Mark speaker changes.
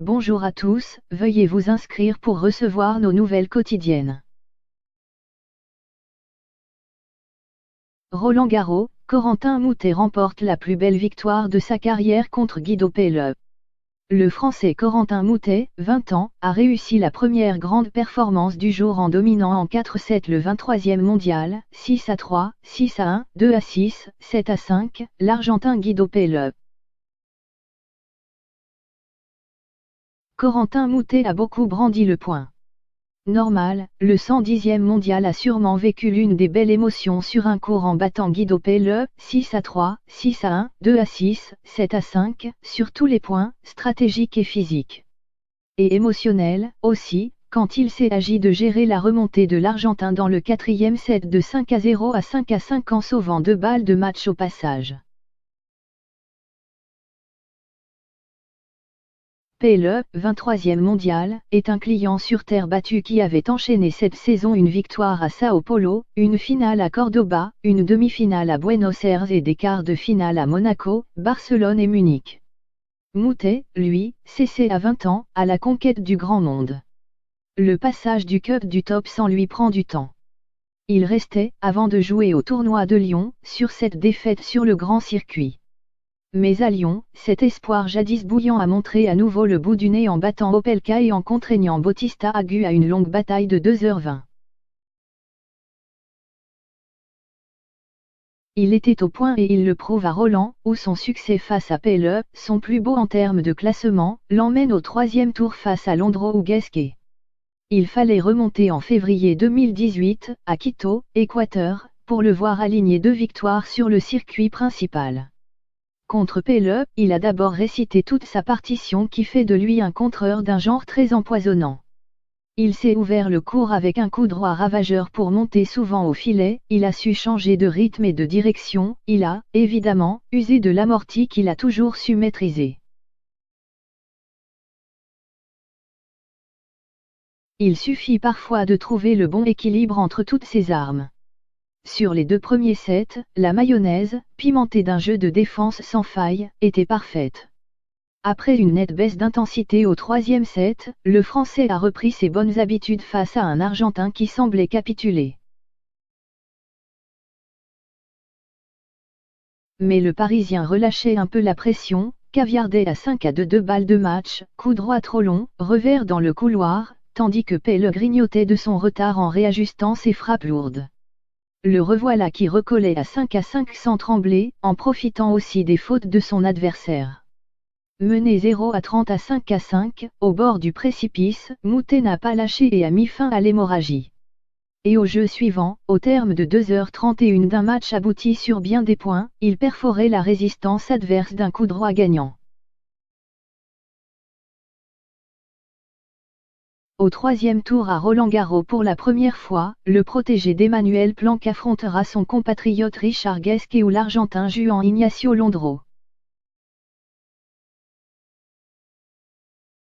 Speaker 1: bonjour à tous, veuillez vous inscrire pour recevoir nos nouvelles quotidiennes. Roland-Garros, Corentin Moutet remporte la plus belle victoire de sa carrière contre Guido Pelle. Le Français Corentin Moutet, 20 ans, a réussi la première grande performance du jour en dominant en 4-7 le 23e mondial, 6-3, 6-1, 2-6, 7-5, l'Argentin Guido Pelle. Corentin Moutet a beaucoup brandi le poing. Normal, le 110e mondial a sûrement vécu l'une des belles émotions sur un court en battant Guido Pelle, 6-3, 6-1, 2-6, 7-5, sur tous les points, stratégiques et physiques. Et émotionnel, aussi, quand il s'est agi de gérer la remontée de l'Argentin dans le 4e set de 5-0 à 5-5 en sauvant 2 balles de match au passage. Pelle, 23e mondial, est un client sur terre battue qui avait enchaîné cette saison une victoire à Sao Paulo, une finale à Cordoba, une demi-finale à Buenos Aires et des quarts de finale à Monaco, Barcelone et Munich. Moutet, lui, cessé à 20 ans, à la conquête du grand monde. Le passage du Cup du Top 100 lui prend du temps. Il restait, avant de jouer au tournoi de Lyon, sur cette défaite sur le grand circuit. Mais à Lyon, cet espoir jadis bouillant a montré à nouveau le bout du nez en battant Opelka et en contraignant Bautista Agut à une longue bataille de 2h20. Il était au point et il le prouve à Roland, où son succès face à Pelle, son plus beau en termes de classement, l'emmène au 3e tour face à Londro ou Gasquet. Il fallait remonter en février 2018, à Quito, Équateur, pour le voir aligner 2 victoires sur le circuit principal. Contre Pelle, il a d'abord récité toute sa partition qui fait de lui un contreur d'un genre très empoisonnant. Il s'est ouvert le court avec un coup droit ravageur pour monter souvent au filet, il a su changer de rythme et de direction, il a, évidemment, usé de l'amorti qu'il a toujours su maîtriser. Il suffit parfois de trouver le bon équilibre entre toutes ces armes. Sur les 2 premiers sets, la mayonnaise, pimentée d'un jeu de défense sans faille, était parfaite. Après une nette baisse d'intensité au 3e set, le Français a repris ses bonnes habitudes face à un Argentin qui semblait capituler. Mais le Parisien relâchait un peu la pression, caviardait à 5-2 2 balles de match, coup droit trop long, revers dans le couloir, tandis que Pelle grignotait de son retard en réajustant ses frappes lourdes. Le revoilà qui recollait à 5-5 sans trembler, en profitant aussi des fautes de son adversaire. Mené 0-30 à 5-5, au bord du précipice, Moutet n'a pas lâché et a mis fin à l'hémorragie. Et au jeu suivant, au terme de 2h31 d'un match abouti sur bien des points, il perforait la résistance adverse d'un coup droit gagnant. Au 3e tour à Roland-Garros pour la première fois, le protégé d'Emmanuel Planck affrontera son compatriote Richard Gasquet ou l'Argentin Juan Ignacio Londro.